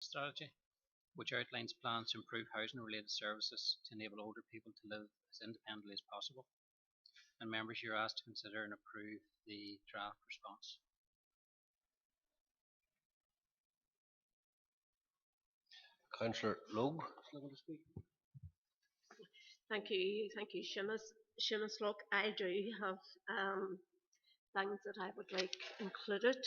strategy, which outlines plans to improve housing related services to enable older people to live as independently as possible. And members, you're asked to consider and approve the draft response. Councillor Logue is looking to speak. Thank you, Seamus. Look, I do have things that I would like included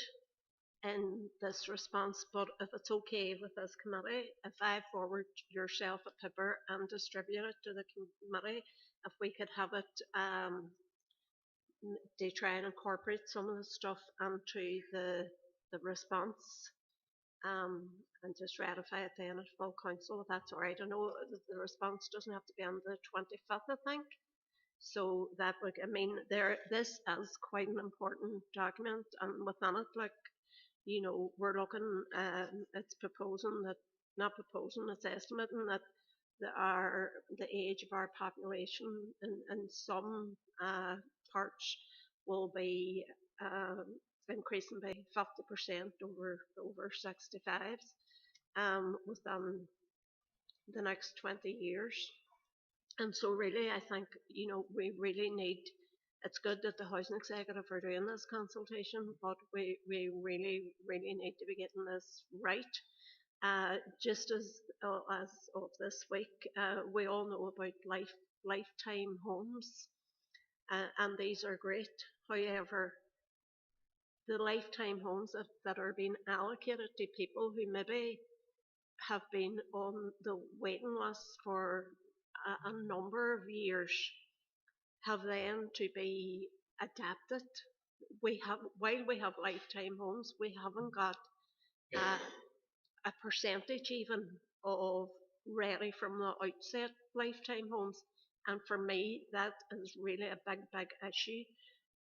in this response, but if it's okay with this committee, if I forward yourself a paper and distribute it to the committee, if we could have it to try and incorporate some of the stuff into the response and just ratify it then at full council, if that's all right. I know the response doesn't have to be on the 25th, I think. So that would, I mean, this is quite an important document, and within it, like, you know, we're looking, it's proposing that, not proposing, it's estimating that the age of our population in some parts will be increasing by 50% over 65s within the next 20 years. And so really, I think, you know, we really need, it's good that the Housing Executive are doing this consultation, but we really need to be getting this right. Just as of this week, we all know about lifetime homes, and these are great. However, the lifetime homes that are being allocated to people who maybe have been on the waiting list for a number of years have then to be adapted. While we have lifetime homes, we haven't got a percentage even of ready from the outset lifetime homes, and for me that is really a big issue.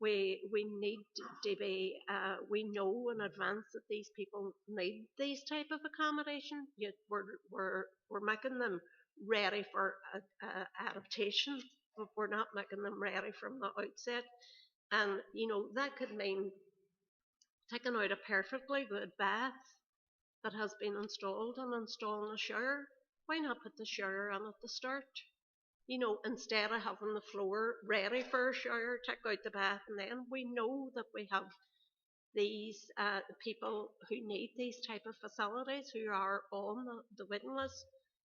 We need to be, we know in advance that these people need these type of accommodation, yet we're making them ready for adaptation, but we're not making them ready from the outset. And you know, that could mean taking out a perfectly good bath that has been installed and installing a shower. Why not put the shower on at the start? You know, instead of having the floor ready for a shower, take out the bath, and then we know that we have these people who need these type of facilities who are on the waiting list.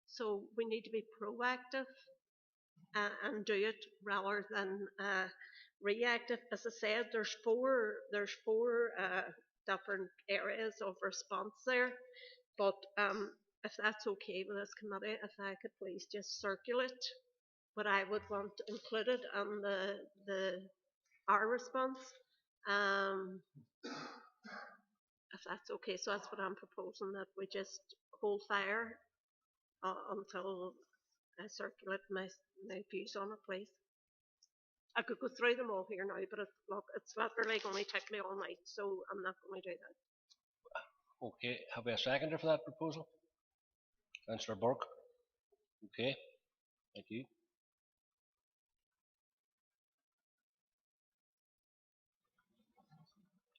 So we need to be proactive and do it rather than reactive. As I said, there's four different areas of response there, but if that's okay with this committee, if I could please just circulate what I would want included on our response, if that's okay. So that's what I'm proposing, that we just hold fire until I circulate my views on it, please. I could go through them all here now, but it's literally going to take me all night, so I'm not going to do that. Okay, have we a seconder for that proposal? Councillor Burke. Okay, thank you.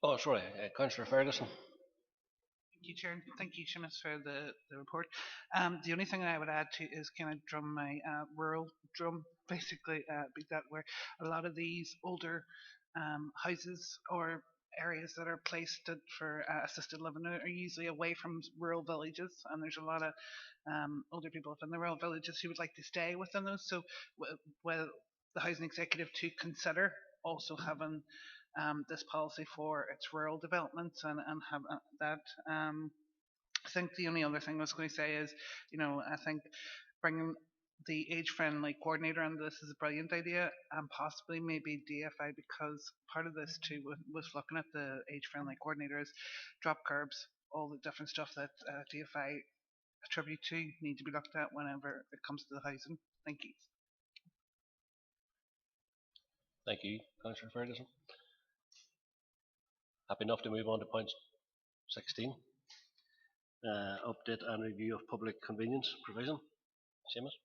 Oh, sorry, Councillor Ferguson. Thank you, Chair. Thank you, Seamus, for the report. The only thing I would add to is kind of drum my rural drum, basically, that where a lot of these older houses or areas that are placed for assisted living are usually away from rural villages, and there's a lot of older people in the rural villages who would like to stay within those. So, well, the Housing Executive to consider also having this policy for its rural developments and have that. I think the only other thing I was going to say is, you know, I think bringing the age-friendly coordinator on this is a brilliant idea, and possibly maybe DFI, because part of this too was looking at the age-friendly coordinators, drop curbs, all the different stuff that DFI attribute to need to be looked at whenever it comes to the housing. Thank you. Thank you, Councillor Ferguson. Happy enough to move on to point 16. Update and review of public convenience provision. Seamus.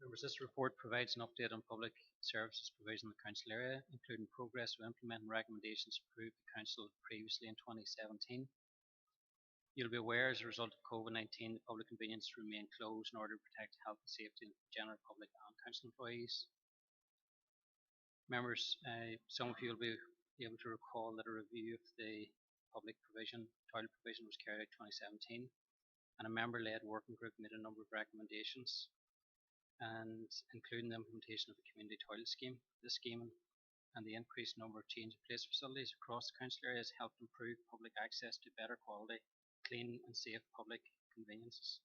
Members, this report provides an update on public services provision in the council area, including progress of implementing recommendations approved by the council previously in 2017. You'll be aware as a result of COVID-19, the public convenience remain closed in order to protect the health and safety of the general public and council employees. Members, some of you will be able to recall that a review of the public toilet provision was carried out in 2017, and a member-led working group made a number of recommendations, and including the implementation of the community toilet scheme. This scheme and the increased number of change of place facilities across the council area has helped improve public access to better quality, clean and safe public conveniences.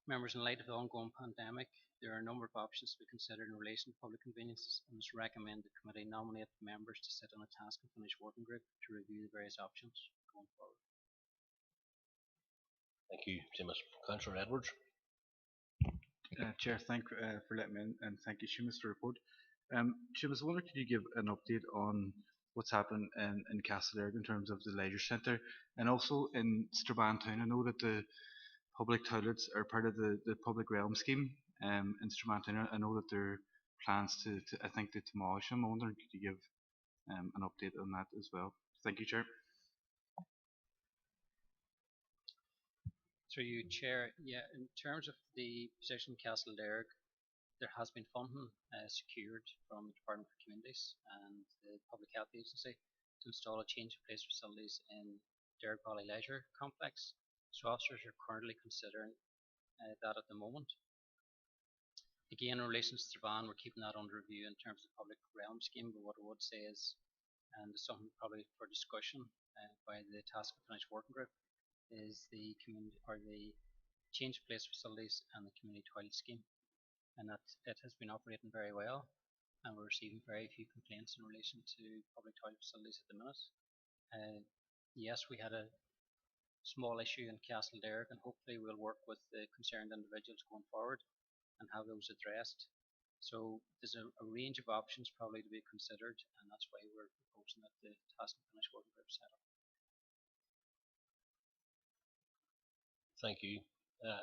Members, in light of the ongoing pandemic, there are a number of options to be considered in relation to public conveniences, and it's recommended the committee nominate members to sit on a task and finish working group to review the various options going forward. Thank you, Seamus. Councillor Edwards. Chair, thank for letting me in, and thank you, Seamus, for the report. Seamus, I wonder, could you give an update on what's happened in Castlereagh in terms of the leisure centre, and also in Strabane Town? I know that the public toilets are part of the public realm scheme in Strabane Town. I know that there are plans to I think, to demolish them. I wonder, could you give an update on that as well? Thank you, Chair. Through you, Chair. Yeah, in terms of the position in Castlereagh, there has been funding secured from the Department for Communities and the Public Health Agency to install a change of place facilities in Derg Valley Leisure Complex. So officers are currently considering that at the moment. Again, in relation to Strabane, we're keeping that under review in terms of the public realm scheme, but what I would say is, and something probably for discussion by the task and finish working group, is the community or the change of place facilities and the community toilet scheme, and that it has been operating very well, and we're receiving very few complaints in relation to public toilet facilities at the minute. Yes, we had a small issue in Castlereagh, and hopefully we'll work with the concerned individuals going forward and have those addressed. So there's a range of options probably to be considered, and that's why we're proposing that the task and finish working group set up. Thank you.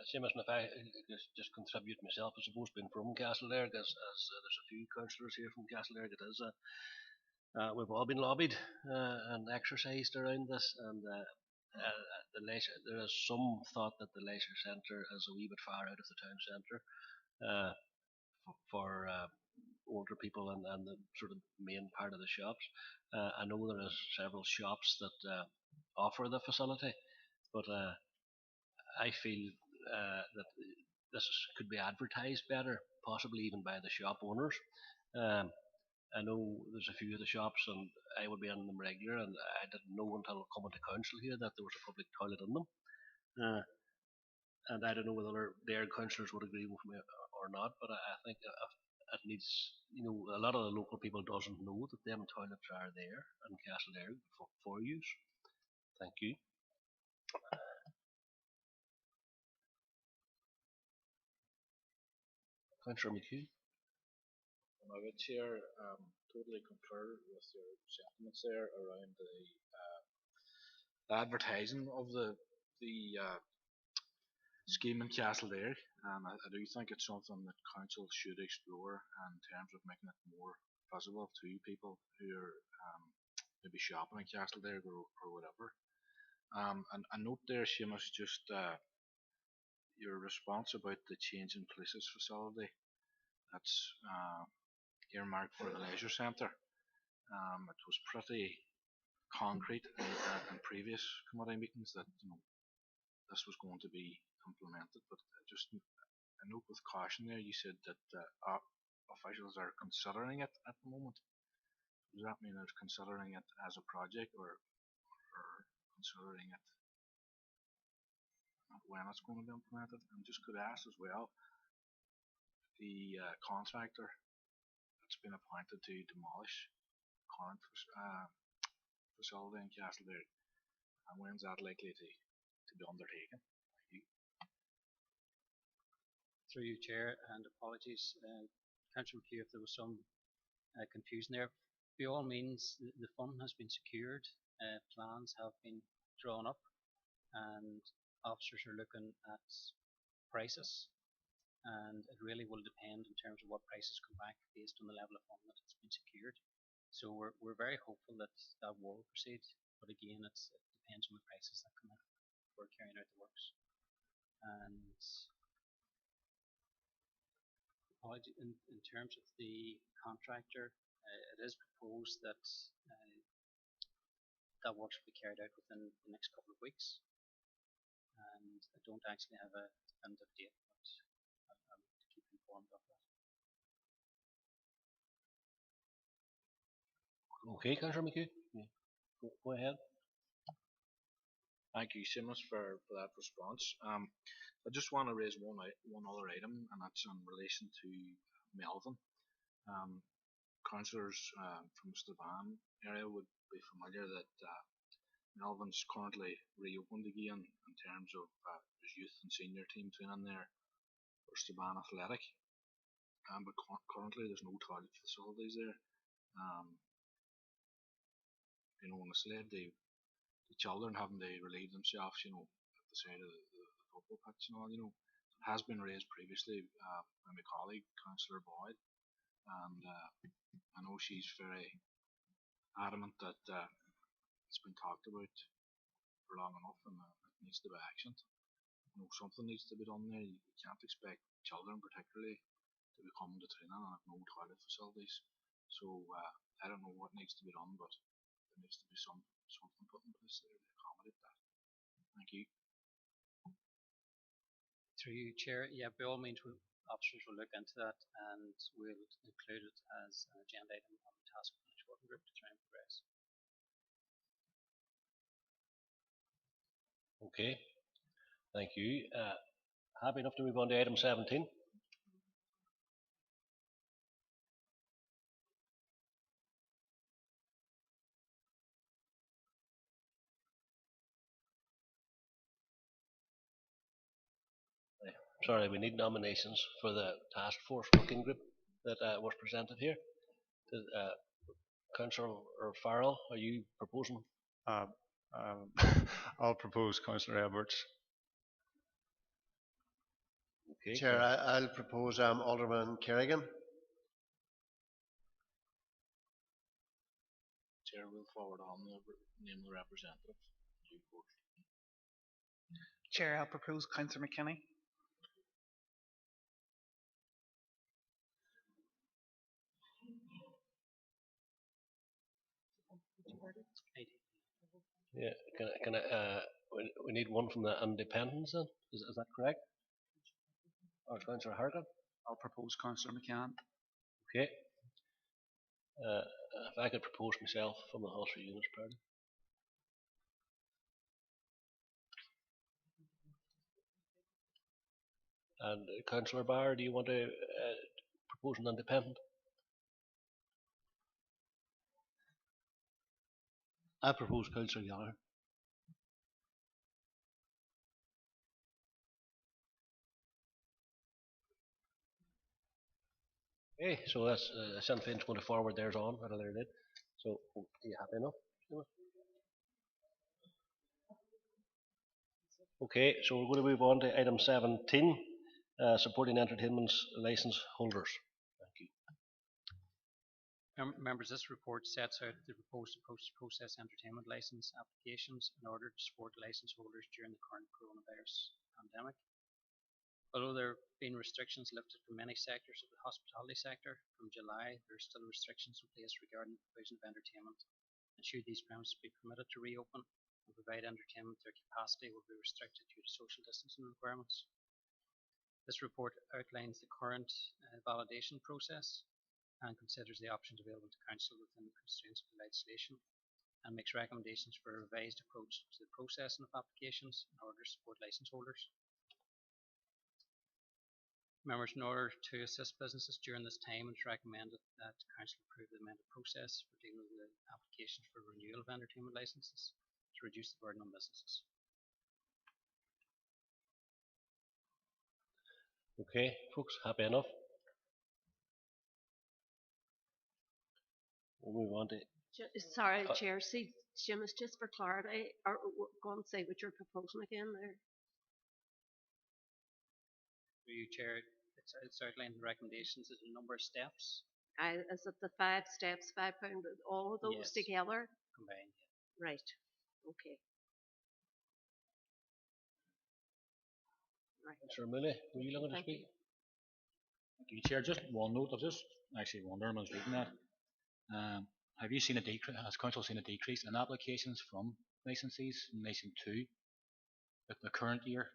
Seamus, if I just contribute myself, I suppose, being from Castlereagh, as there's a few councillors here from Castlereagh, it is we've all been lobbied and exercised around this, and there is some thought that the leisure centre is a wee bit far out of the town centre for older people and the sort of main part of the shops. I know there is several shops that offer the facility, but I feel that this could be advertised better, possibly even by the shop owners. I know there's a few of the shops, and I would be in them regular, and I didn't know until coming to council here that there was a public toilet in them. And I don't know whether their councillors would agree with me or not, but I think it needs, a lot of the local people doesn't know that them toilets are there in Castlereagh for use. Thank you. Councillor McHugh. I would, Chair, totally concur with your sentiments there around the advertising of the scheme in Castlereagh. I do think it's something that council should explore in terms of making it more visible to people who are maybe shopping in Castlereagh or whatever. And I note there, Seamus, just your response about the change in places facility that's earmarked for the leisure centre. It was pretty concrete in previous committee meetings that this was going to be implemented, but I note with caution there you said that officials are considering it at the moment. Does that mean they're considering it as a project or considering it when it's going to be implemented? And just could ask as well, the contractor that's been appointed to demolish current facility in Castlereagh, and when's that likely to be undertaken? Thank you. Through you, Chair, and apologies, Councillor McHugh, if there was some confusion there. By all means, the fund has been secured, plans have been drawn up, and officers are looking at prices, and it really will depend in terms of what prices come back based on the level of fund that has been secured. So we're very hopeful that that will proceed, but again, it depends on the prices that come in for carrying out the works. And in terms of the contractor, it is proposed that that works will be carried out within the next couple of weeks. And I don't actually have a definitive date, but I'll keep informed of that. Okay, Councillor McHugh, yeah. Go ahead. Thank you, Seamus, for that response. I just want to raise one other item, and that's in relation to Melvin. Councillors from the Strabane area would be familiar that Melvin's currently reopened again in terms of his youth and senior team training there for Strabane Athletic. But currently there's no toilet facilities there. On the sled, the children having to relieve themselves, at the side of the football pitch and all, It has been raised previously by my colleague, Councillor Boyd, and I know she's very adamant that it's been talked about for long enough and it needs to be actioned. Something needs to be done there. You can't expect children particularly to be coming to training and have no toilet facilities. So I don't know what needs to be done, but there needs to be something put in place there to accommodate that. Thank you. Through you, Chair, yeah, by all means, officers will look into that and we'll include it as an agenda item on the task force working group to try and progress. Okay, thank you. Happy enough to move on to item 17. Sorry, we need nominations for the task force working group that was presented here. Councillor Farrell, are you proposing? I'll propose Councillor Edwards. Okay, Chair, I'll propose Alderman Kerrigan. Chair will forward on the name of the representative. Chair, I'll propose Councillor McKinney. Yeah, we need one from the independents then, is that correct? Or Councillor Hargan? I'll propose Councillor McCann. Okay. If I could propose myself from the Ulster Unionist Party. And Councillor Barr, do you want to propose an independent? I propose Councillor Gallagher. Okay, so that's Sinn Féin's going to forward theirs on, what they did. So, are you happy enough? Okay, so we're going to move on to item 17, supporting entertainment licence holders. Thank you. Members, this report sets out the proposed approach to process entertainment licence applications in order to support licence holders during the current coronavirus pandemic. Although there have been restrictions lifted from many sectors of the hospitality sector, from July there are still restrictions in place regarding the provision of entertainment, and should these premises be permitted to reopen and provide entertainment, their capacity will be restricted due to social distancing requirements. This report outlines the current validation process and considers the options available to Council within the constraints of legislation, and makes recommendations for a revised approach to the processing of applications in order to support licence holders. Members, in order to assist businesses during this time, it's recommended that Council approve the amended process for dealing with the applications for renewal of entertainment licences to reduce the burden on businesses. Okay, folks, happy enough? We'll move on to... Sorry, Chair, see, Seamus, just for clarity, go and say what you're proposing again there. Through you, Chair, it's outlined in the recommendations. There's a number of steps. Is it the 5 steps, £5, all of those Yes. together? Combined. Right. Okay. Right. Sir Mooney, were you looking to Thank you. speak? Thank you, Chair. Just one note. I was just actually wondering, I was reading that. Have you seen a decrease? Has Council seen a decrease in applications from licensees in relation to the current year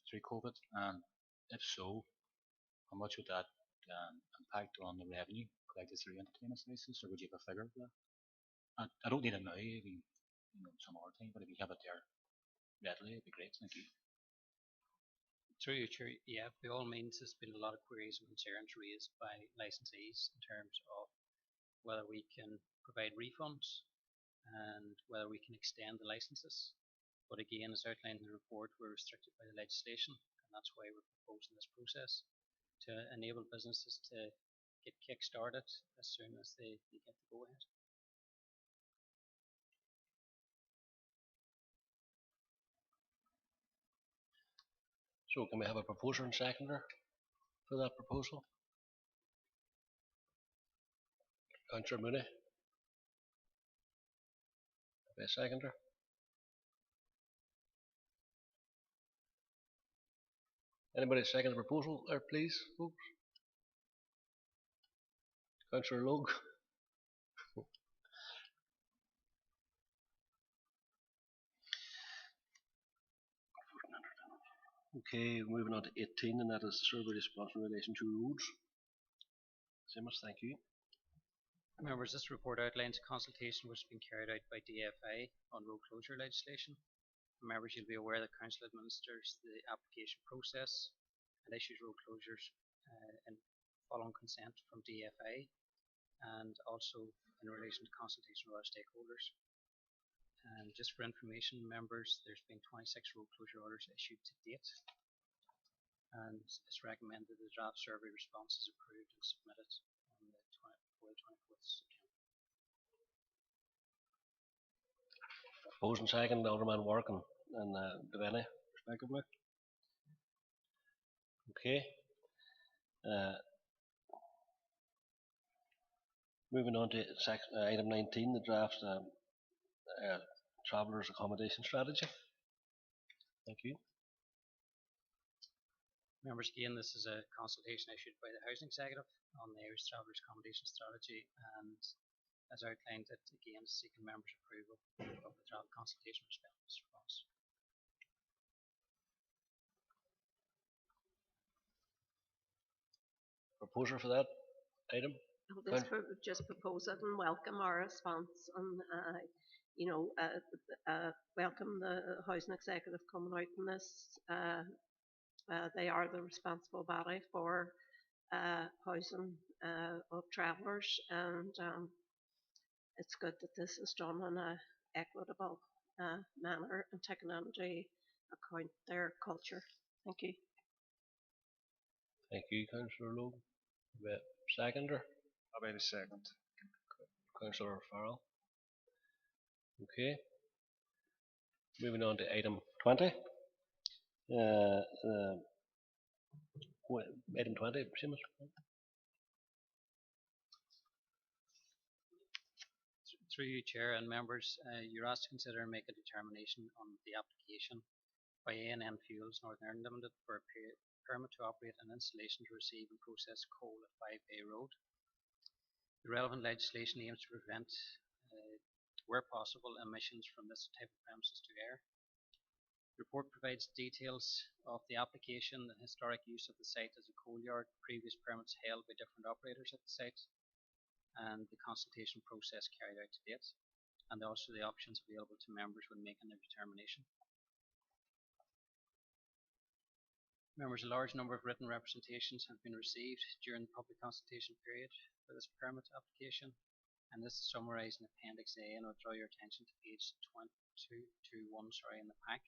through COVID? And if so, how much would that impact on the revenue collected through entertainment licenses, or would you have a figure for that? I don't need it now. Maybe some other time, but if you have it there readily, it'd be great. Thank you. Through you, Chair, yeah, by all means, there's been a lot of queries and concerns raised by licensees in terms of whether we can provide refunds and whether we can extend the licenses. But again, as outlined in the report, we're restricted by the legislation, and that's why we're proposing this process to enable businesses to get kick-started as soon as they get the go-ahead. So can we have a proposer and seconder for that proposal? Councillor Mooney. Be a seconder. Anybody second the proposal there, please, folks? Councillor Logue. Okay, moving on to 18, and that is the survey response in relation to roads. Seamus, thank you. Members, this report outlines a consultation which has been carried out by DFI on road closure legislation. Members, you'll be aware that Council administers the application process and issues road closures in following consent from DFI, and also in relation to consultation with our stakeholders. And just for information, members, there's been 26 road closure orders issued to date, and it's recommended the draft survey response is approved and submitted on the 24th of September. Proposed and second, Alderman Wark and Devaney, respectively. Okay. Moving on to item 19, the draft travellers accommodation strategy. Thank you. Members, again, this is a consultation issued by the Housing Executive on the Irish Travellers Accommodation Strategy, and as outlined, it again is seeking members' approval of the draft consultation response. Proposer for that item? I'll just propose it and welcome our response, and welcome the Housing Executive coming out in this. They are the responsible body for housing of travellers, and it's good that this is done in an equitable manner and taking into account their culture. Thank you. Thank you, Councillor Logue. Seconder? I'll be the second. Councillor Farrell. Okay. Moving on to item 20. Item 20, Seamus. Through you, Chair and members, you're asked to consider and make a determination on the application by A&M Fuels Northern Ireland Limited for a permit to operate an installation to receive and process coal at 5 Bay Road. The relevant legislation aims to prevent, where possible, emissions from this type of premises to air. The report provides details of the application, the historic use of the site as a coal yard, previous permits held by different operators at the site, and the consultation process carried out to date, and also the options available to members when making their determination. Members, a large number of written representations have been received during the public consultation period for this permit application, and this is summarised in Appendix A, and I'll draw your attention to page 2221 in the pack,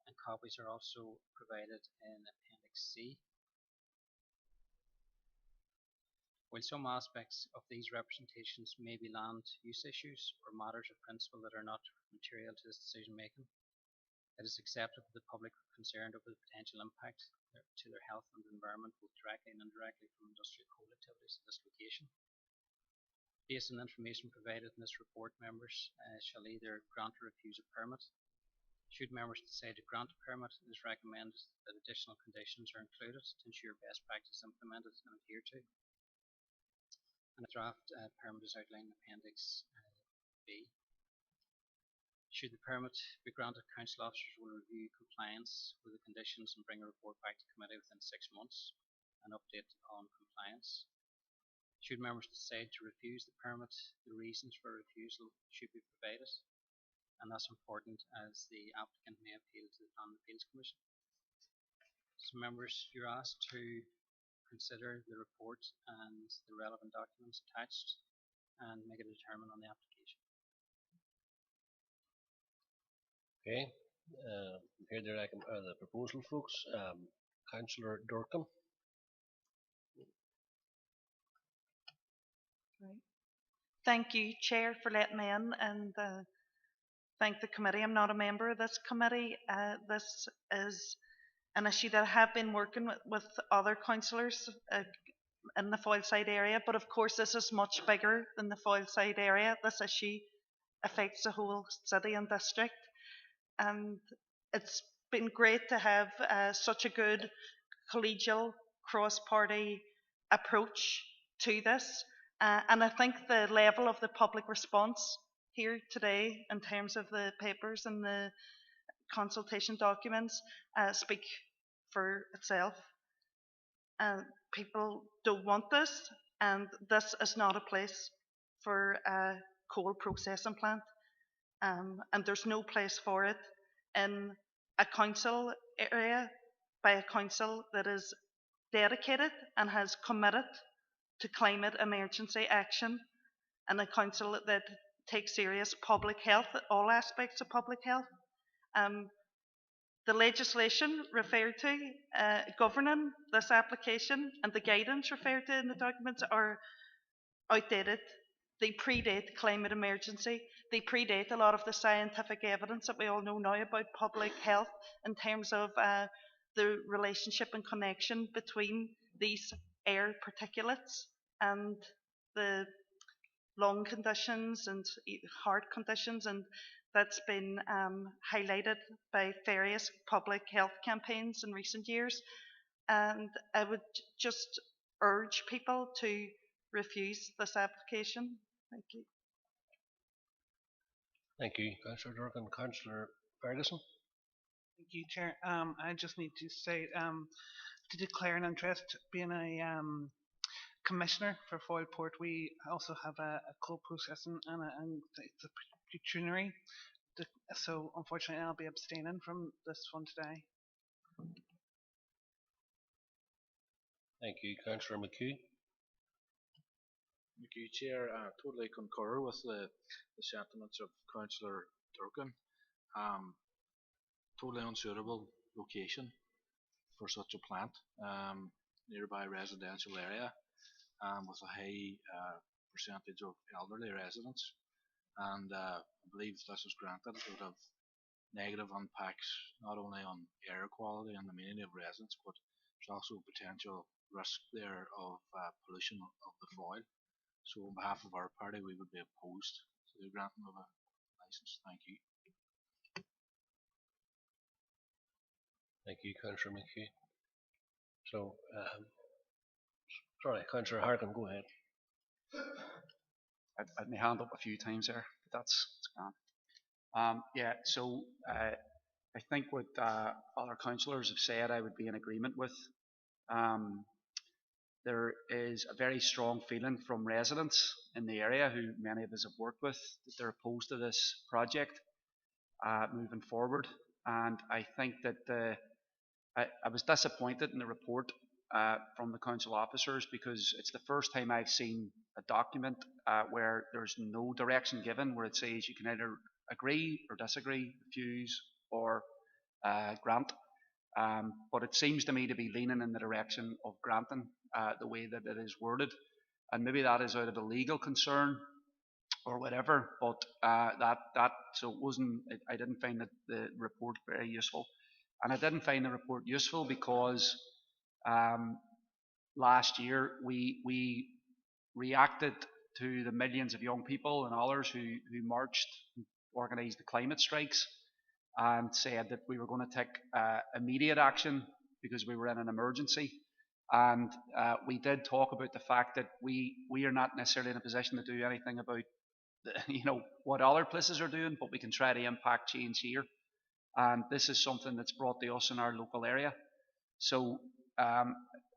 and copies are also provided in Appendix C. While some aspects of these representations may be land use issues or matters of principle that are not material to this decision making, it is accepted that the public are concerned over the potential impact to their health and environment, both directly and indirectly, from industrial coal activities at this location. Based on information provided in this report, members shall either grant or refuse a permit. Should members decide to grant a permit, it is recommended that additional conditions are included to ensure best practice implemented and adhered to. And a draft permit is outlined in Appendix B. Should the permit be granted, council officers will review compliance with the conditions and bring a report back to committee within 6 months, an update on compliance. Should members decide to refuse the permit, the reasons for refusal should be provided, and that's important as the applicant may appeal to the Planning and Appeals Commission. So members, you're asked to consider the report and the relevant documents attached and make a determination on the application. Okay, here the proposal, folks. Councillor Durkin. Thank you, Chair, for letting me in, and thank the committee. I'm not a member of this committee. This is an issue that I have been working with other councillors in the Foyleside area, but of course this is much bigger than the Foyleside area. This issue affects the whole city and district, and it's been great to have such a good collegial cross-party approach to this. And I think the level of the public response here today in terms of the papers and the consultation documents speak for itself. People don't want this, and this is not a place for a coal processing plant. And there's no place for it in a council area by a council that is dedicated and has committed to climate emergency action, and a council that takes serious public health, all aspects of public health. The legislation referred to governing this application and the guidance referred to in the documents are outdated. They predate climate emergency. They predate a lot of the scientific evidence that we all know now about public health in terms of the relationship and connection between these air particulates and the lung conditions and heart conditions, and that's been highlighted by various public health campaigns in recent years. And I would just urge people to refuse this application. Thank you. Thank you, Councillor Durkin. Councillor Ferguson. Thank you, Chair. I just need to say, to declare an interest, being a commissioner for Foylport, we also have a coal processing and it's a pecuniary. So unfortunately, I'll be abstaining from this one today. Thank you, Councillor McHugh. Thank you, Chair. I totally concur with the sentiments of Councillor Durkin. Totally unsuitable location for such a plant, nearby residential area, with a high percentage of elderly residents. And I believe if this is granted, it would have negative impacts not only on air quality and the amenity of residents, but there's also potential risk there of pollution of the Foyle. So on behalf of our party, we would be opposed to the granting of a licence. Thank you. Thank you, Councillor McHugh. So, sorry, Councillor Harkin, go ahead. I had my hand up a few times there, but that's grand. Yeah, so I think what other councillors have said I would be in agreement with. There is a very strong feeling from residents in the area, who many of us have worked with, that they're opposed to this project moving forward. And I think that I was disappointed in the report from the council officers, because it's the first time I've seen a document where there's no direction given, where it says you can either agree or disagree, refuse or grant. But it seems to me to be leaning in the direction of granting the way that it is worded, and maybe that is out of a legal concern or whatever. But so it wasn't. I didn't find the report very useful, and I didn't find the report useful because last year we reacted to the millions of young people and others who marched, organised the climate strikes, and said that we were going to take immediate action because we were in an emergency. And we did talk about the fact that we are not necessarily in a position to do anything about what other places are doing, but we can try to impact change here. And this is something that's brought to us in our local area. So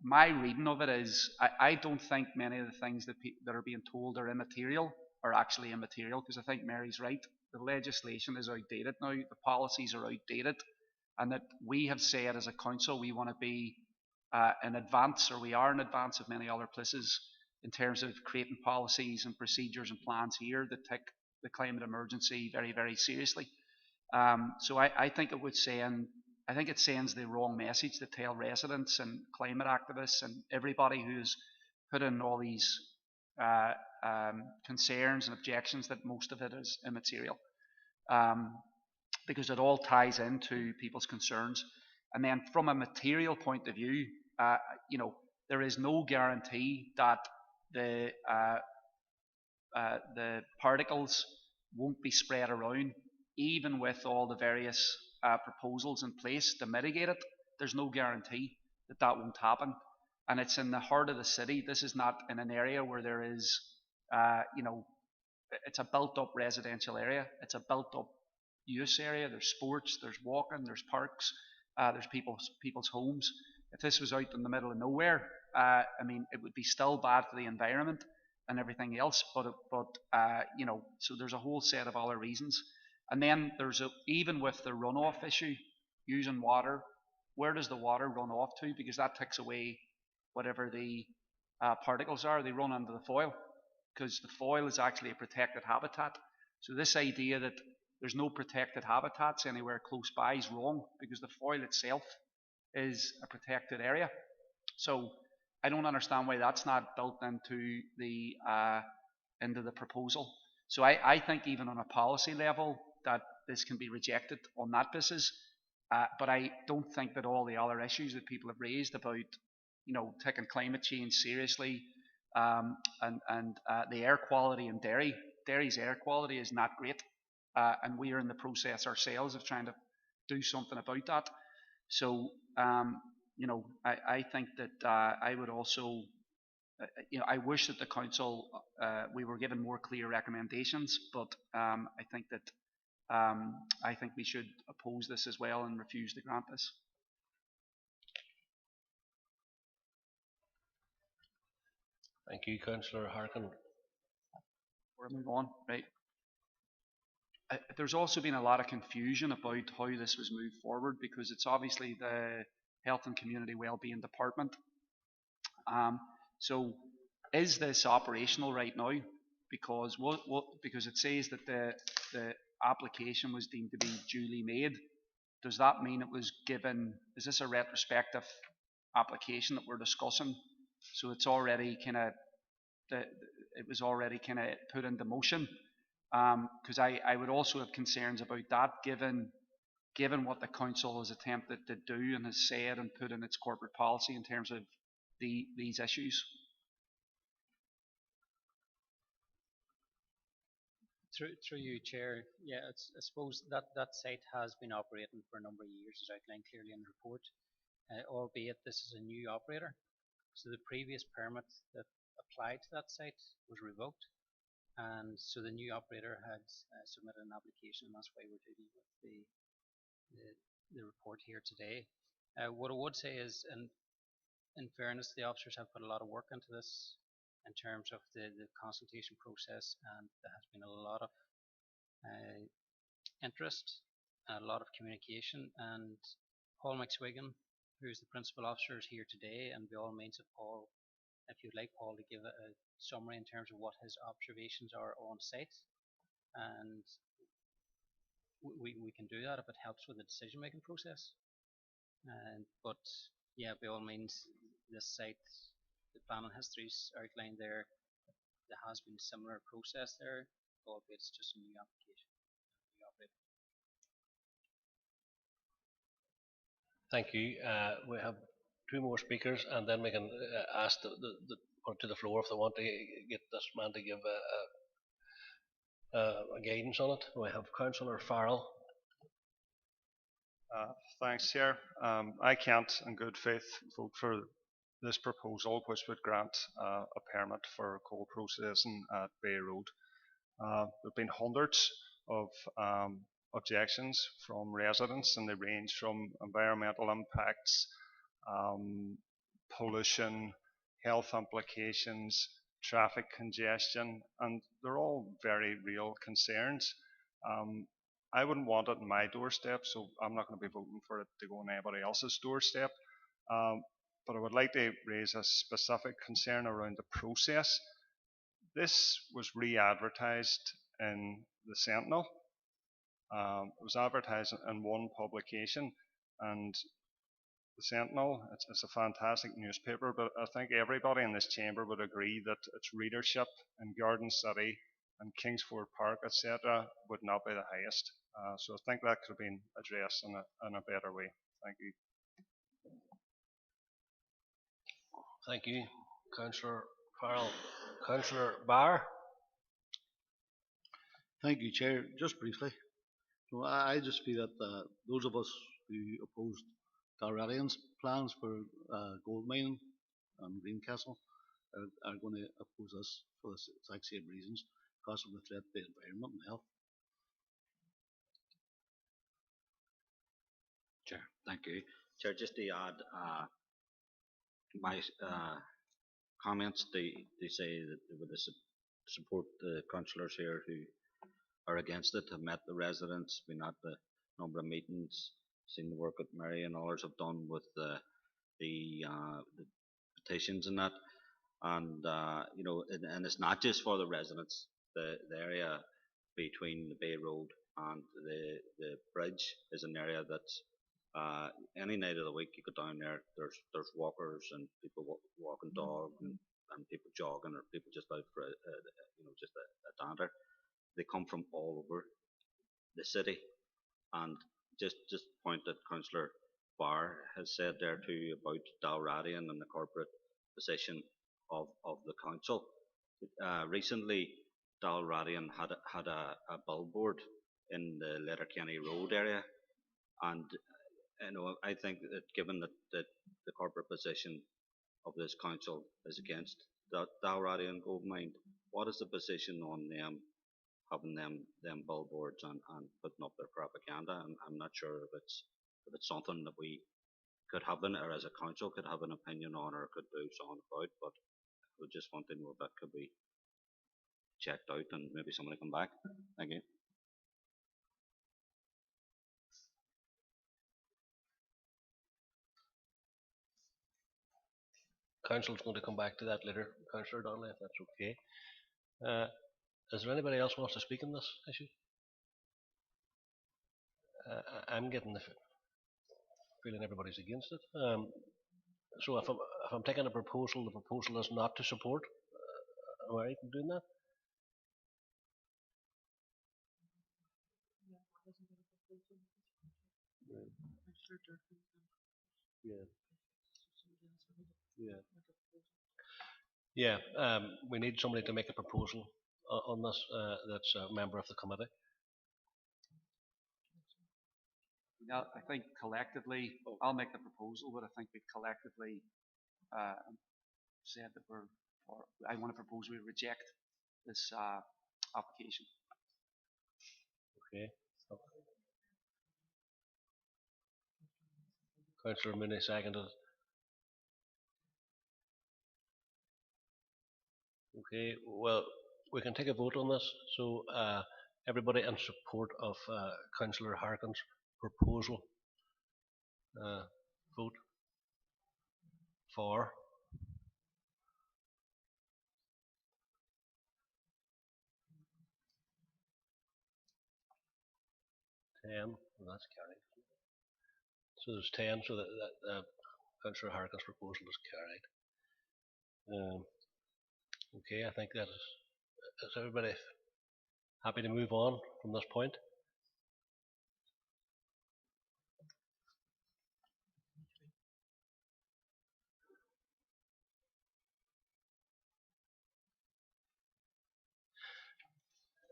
my reading of it is I don't think many of the things that are being told are immaterial are actually immaterial, because I think Mary's right. The legislation is outdated now, the policies are outdated, and that we have said as a council we want to be in advance, or we are in advance of many other places in terms of creating policies and procedures and plans here that take the climate emergency very, very seriously. So I think it sends the wrong message to tell residents and climate activists and everybody who's put in all these concerns and objections that most of it is immaterial, because it all ties into people's concerns. And then from a material point of view, there is no guarantee that the particles won't be spread around, even with all the various proposals in place to mitigate it. There's no guarantee that that won't happen. And it's in the heart of the city. This is not in an area where there is, it's a built-up residential area. It's a built-up use area. There's sports, there's walking, there's parks, there's people's homes. If this was out in the middle of nowhere, it would be still bad for the environment and everything else. But so there's a whole set of other reasons. And then even with the runoff issue, using water, where does the water run off to? Because that takes away whatever the particles are. They run into the foil, because the foil is actually a protected habitat. So this idea that there's no protected habitats anywhere close by is wrong, because the foil itself is a protected area. So I don't understand why that's not built into the proposal. So I think even on a policy level that this can be rejected on that basis. But I don't think that all the other issues that people have raised about, taking climate change seriously, and the air quality in Derry's air quality is not great, and we are in the process ourselves of trying to do something about that. So, I think that I would also, I wish that the council, we were given more clear recommendations, but I think we should oppose this as well and refuse to grant this. Thank you, Councillor Harkin. We're moving on, right? There's also been a lot of confusion about how this was moved forward, because it's obviously the Health and Community Wellbeing Department. So is this operational right now? Because because it says that the application was deemed to be duly made. Does that mean it was given? Is this a retrospective application that we're discussing? So it's already it was already put into motion. Because I would also have concerns about that, given what the council has attempted to do and has said and put in its corporate policy in terms of these issues. Through you, Chair. Yeah, I suppose that site has been operating for a number of years, as outlined clearly in the report, albeit this is a new operator. So the previous permit that applied to that site was revoked, and so the new operator had submitted an application, and that's why we're dealing with the report here today. What I would say is, in fairness, the officers have put a lot of work into this in terms of the consultation process, and there has been a lot of interest and a lot of communication. And Paul McSwiggan, who is the principal officer, is here today, and by all means, if you'd like Paul to give a summary in terms of what his observations are on site, and we can do that if it helps with the decision making process. But yeah, by all means, this site, the planning history is outlined there. There has been a similar process there, albeit it's just a new application. Thank you. We have two more speakers, and then we can ask the put it to the floor if they want to get this man to give a guidance on it. We have Councillor Farrell. Thanks, Chair. I can't, in good faith, vote for this proposal, which would grant a permit for coal processing at Bay Road. There have been hundreds of objections from residents, and they range from environmental impacts, pollution, health implications, traffic congestion, and they're all very real concerns. I wouldn't want it on my doorstep, so I'm not going to be voting for it to go on anybody else's doorstep. But I would like to raise a specific concern around the process. This was re-advertised in the Sentinel. It was advertised in one publication, and the Sentinel, it's a fantastic newspaper, but I think everybody in this chamber would agree that its readership in Garden City and Kingsford Park, etc., would not be the highest. So I think that could have been addressed in a better way. Thank you. Thank you, Councillor Farrell. Councillor Barr. Thank you, Chair. Just briefly, I just feel that those of us who opposed Dalradian's plans for gold mining and Greencastle are going to oppose this for the exact same reasons, because of the threat to the environment and health. Chair, thank you. Chair, just to add my comments, they say that they would support the councillors here who are against it, have met the residents, been at the number of meetings, seen the work that Mary and others have done with the petitions and that, and you know, and it's not just for the residents. The area between the Bay Road and the bridge is an area that's any night of the week you go down there. There's walkers and people walking dog and people jogging, or people just out for you know, just a dander. They come from all over the city, and just point that Councillor Barr has said there too about Dalradian and the corporate position of the council. Recently, Dalradian had a billboard in the Letterkenny Road area, and you know, I think that given that the corporate position of this council is against the Dalradian gold mine, what is the position on them having them billboards and putting up their propaganda? And I'm not sure if it's something that we could have or as a council could have an opinion on or could do something about, but we just want to know if that could be checked out and maybe somebody come back. Thank you. Council's going to come back to that later, Councillor Donnelly, if that's okay. Is there anybody else who wants to speak on this issue? I'm getting the feeling everybody's against it. So if I'm taking a proposal, the proposal is not to support. Am I right in doing that? Yeah. We need somebody to make a proposal on this that's a member of the committee. Now, I think collectively, I'll make the proposal, but I think we collectively said that I want to propose we reject this application. Okay. Councillor Mooney seconded. Okay, well, we can take a vote on this. So everybody in support of Councillor Harkin's proposal, vote for. Well, that's carried. So there's 10, so that Councillor Harkin's proposal is carried. Okay, I think that is everybody happy to move on from this point?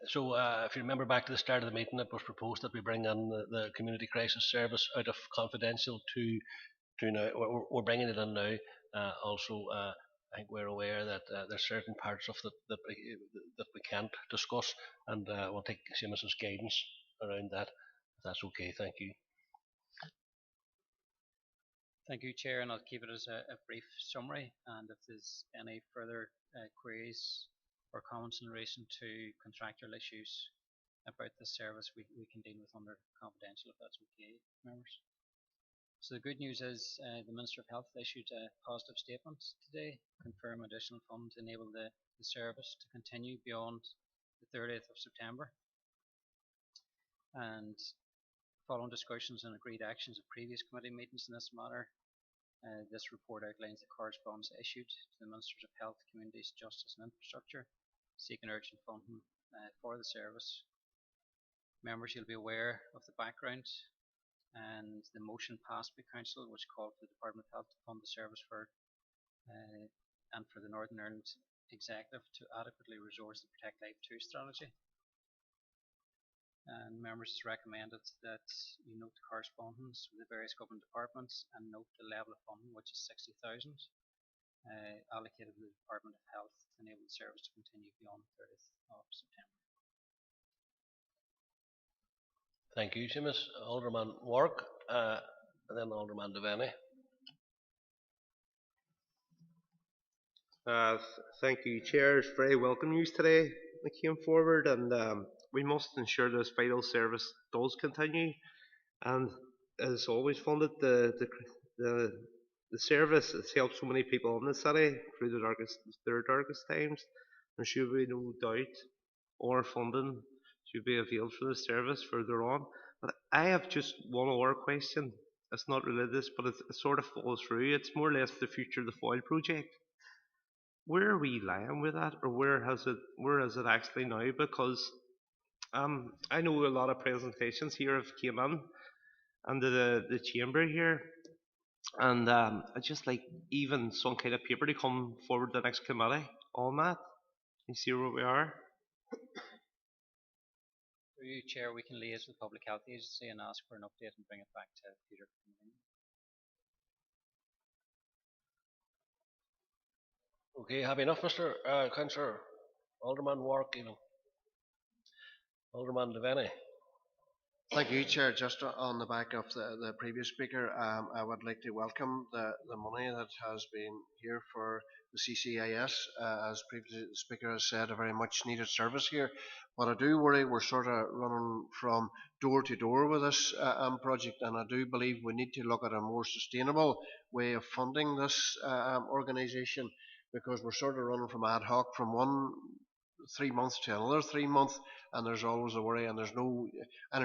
So if you remember back to the start of the meeting, it was proposed that we bring in the community crisis service out of confidential to now. We're bringing it in now. Also, I think we're aware that there's certain parts of that we can't discuss, and we'll take Seamus's guidance around that. If that's okay, thank you. Thank you, Chair, and I'll keep it as a brief summary. And if there's any further queries or comments in relation to contractual issues about this service, we can deal with under confidential, if that's okay, members. So the good news is the Minister of Health issued a positive statement today, confirm additional funds to enable the service to continue beyond the 30th of September. And following discussions and agreed actions of previous committee meetings in this matter, this report outlines the correspondence issued to the Ministers of Health, Communities, Justice and Infrastructure, seeking urgent funding for the service. Members, you'll be aware of the background and the motion passed by Council, which called for the Department of Health to fund the service and for the Northern Ireland Executive to adequately resource the Protect Life 2 strategy. And members, it's recommended that you note the correspondence with the various government departments and note the level of funding, which is 60,000 allocated to the Department of Health to enable the service to continue beyond the 30th of September. Thank you, Seamus. Alderman Wark, and then Alderman Devaney. Thank you, Chair. It's very welcome news today that came forward, and we must ensure this vital service does continue. And as always funded, the service has helped so many people in the city through their darkest times. There should be no doubt or funding should be availed for the service further on. But I have just one other question. It's not related to this, but it sort of falls through. It's more or less the future of the foil project. Where are we lying with that, or where is it actually now? Because I know a lot of presentations here have came in under the chamber here, and I just like even some kind of paper to come forward to the next committee on that. You see where we are. Through you, Chair, we can liaise with the Public Health Agency and ask for an update and bring it back to Peter. Okay, happy enough, Mr. Councillor. Alderman Wark, Alderman Devaney. Thank you, Chair. Just on the back of the previous speaker, I would like to welcome the money that has been here for the CCIS. As previous speaker has said, a very much needed service here. But I do worry we're sort of running from door to door with this project, and I do believe we need to look at a more sustainable way of funding this organisation, because we're sort of running from ad hoc from one 3 months to another 3 months, and there's always a worry, and I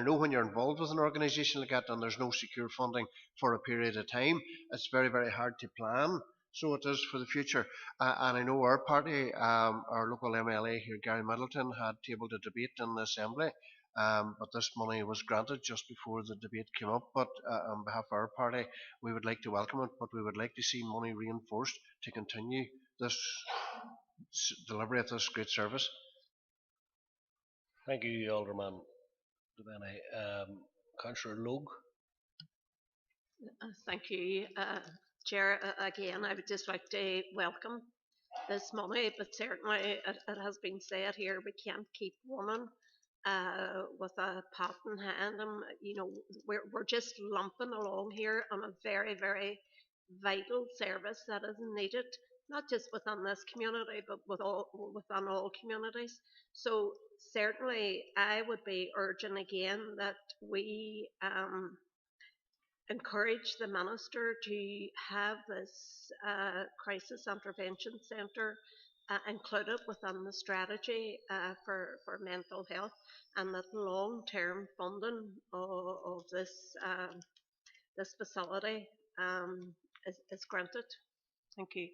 know when you're involved with an organisation like that and there's no secure funding for a period of time, it's very, very hard to plan. So it is for the future. And I know our party, our local MLA here, Gary Middleton, had tabled a debate in the Assembly, but this money was granted just before the debate came up. But on behalf of our party, we would like to welcome it, but we would like to see money reinforced to continue this delivery of this great service. Thank you, Alderman Devaney. Councillor Logue. Thank you, Chair. Again, I would just like to welcome this money, but certainly it has been said here, we can't keep running with a pat in hand. We're just lumping along here on a very, very vital service that is needed, not just within this community, but within all communities. So certainly I would be urging again that we encourage the Minister to have this crisis intervention centre included within the strategy for mental health, and that long-term funding of this facility is granted. Thank you.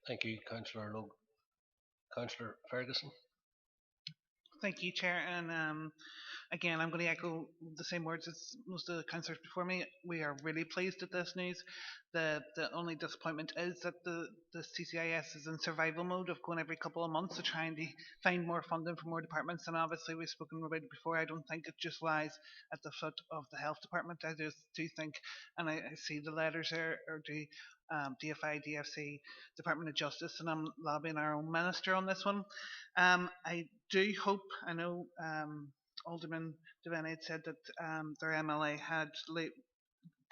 Thank you, Councillor Logue. Councillor Ferguson. Thank you, Chair. And again, I'm going to echo the same words as most of the councillors before me. We are really pleased at this news. The only disappointment is that the CCIS is in survival mode of going every couple of months to try and find more funding for more departments. And obviously, we've spoken about it before. I don't think it just lies at the foot of the health department. I just do think, and I see the letters there, or the DFI, DFC, Department of Justice, and I'm lobbying our own minister on this one. I do hope, I know Alderman Devaney had said that their MLA had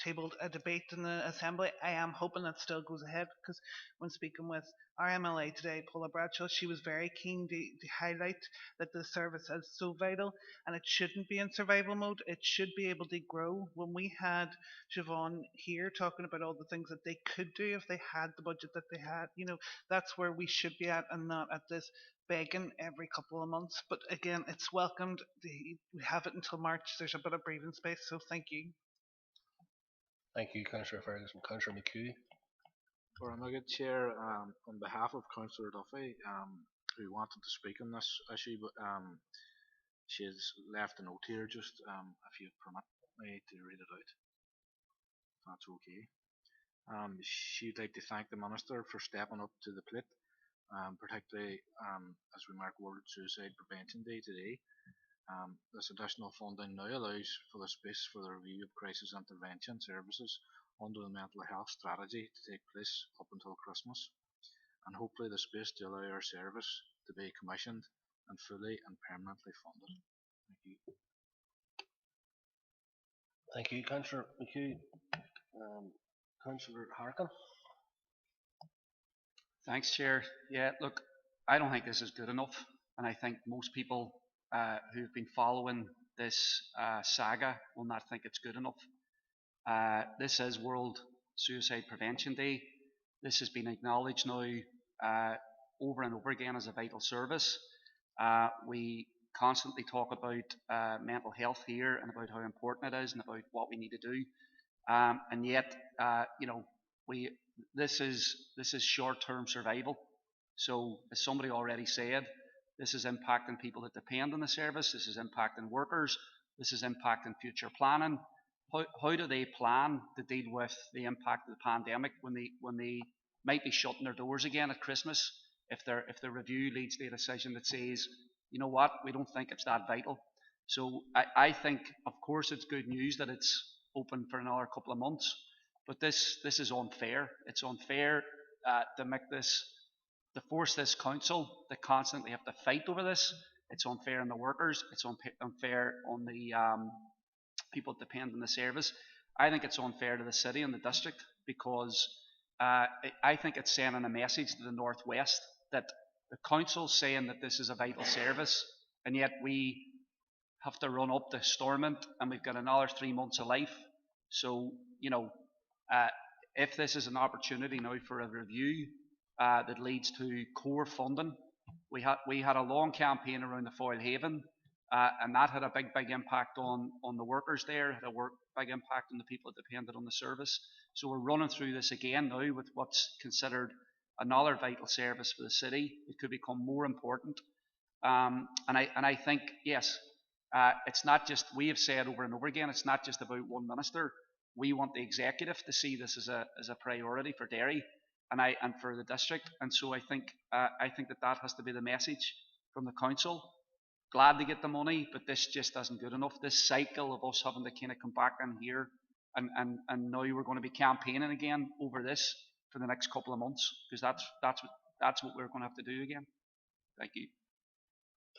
tabled a debate in the Assembly. I am hoping that still goes ahead, because when speaking with our MLA today, Paula Bradshaw, she was very keen to highlight that the service is so vital and it shouldn't be in survival mode. It should be able to grow. When we had Siobhan here talking about all the things that they could do if they had the budget that they had, that's where we should be at, and not at this begging every couple of months. But again, it's welcomed. We have it until March. There's a bit of breathing space, so thank you. Thank you, Councillor Ferguson. Councillor McHugh. Good Chair, on behalf of Councillor Duffy, who wanted to speak on this issue, but she has left a note here, just if you permit me to read it out, if that's okay. She'd like to thank the Minister for stepping up to the plate, particularly as we mark World Suicide Prevention Day today. This additional funding now allows for the space for the review of crisis intervention services under the mental health strategy to take place up until Christmas, and hopefully the space to allow our service to be commissioned and fully and permanently funded. Thank you. Thank you, Councillor McHugh. Councillor Harkin. Thanks, Chair. Yeah, look, I don't think this is good enough, and I think most people who've been following this saga will not think it's good enough. This is World Suicide Prevention Day. This has been acknowledged now over and over again as a vital service. We constantly talk about mental health here and about how important it is and about what we need to do. And yet, this is short-term survival. So, as somebody already said, this is impacting people that depend on the service. This is impacting workers. This is impacting future planning. How do they plan to deal with the impact of the pandemic when they might be shutting their doors again at Christmas if the review leads to a decision that says, you know what, we don't think it's that vital. So I think, of course, it's good news that it's open for another couple of months, but this is unfair. It's unfair to force this council to constantly have to fight over this. It's unfair on the workers. It's unfair on the people that depend on the service. I think it's unfair to the city and the district, because I think it's sending a message to the Northwest that the council's saying that this is a vital service, and yet we have to run up to Stormont and we've got another 3 months of life. So, if this is an opportunity now for a review that leads to core funding, we had a long campaign around the Foyle Haven, and that had a big impact on the workers there, had a big impact on the people that depended on the service. So we're running through this again now with what's considered another vital service for the city. It could become more important. And I think, yes, it's not just, we have said over and over again, it's not just about one minister. We want the executive to see this as a priority for Derry and for the district. And so I think that has to be the message from the council. Glad to get the money, but this just isn't good enough. This cycle of us having to kind of come back in here and now we're going to be campaigning again over this for the next couple of months, because that's what we're going to have to do again. Thank you.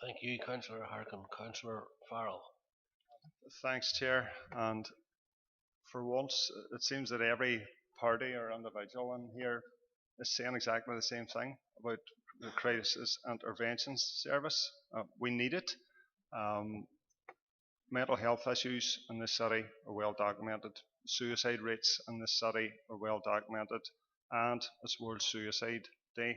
Thank you, Councillor Harkin. Councillor Farrell. Thanks, Chair. And for once, it seems that every party or individual in here is saying exactly the same thing about the crisis intervention service. We need it. Mental health issues in this city are well documented. Suicide rates in this city are well documented, and it's World Suicide Day.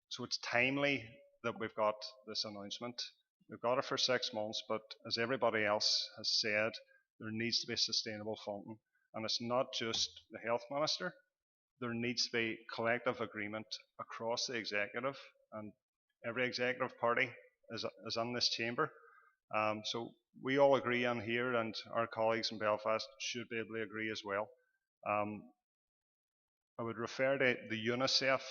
So it's timely that we've got this announcement. We've got it for 6 months, but as everybody else has said, there needs to be sustainable funding. And it's not just the Health Minister. There needs to be collective agreement across the executive, and every executive party is in this chamber. So we all agree on here, and our colleagues in Belfast should be able to agree as well. I would refer to the Unicef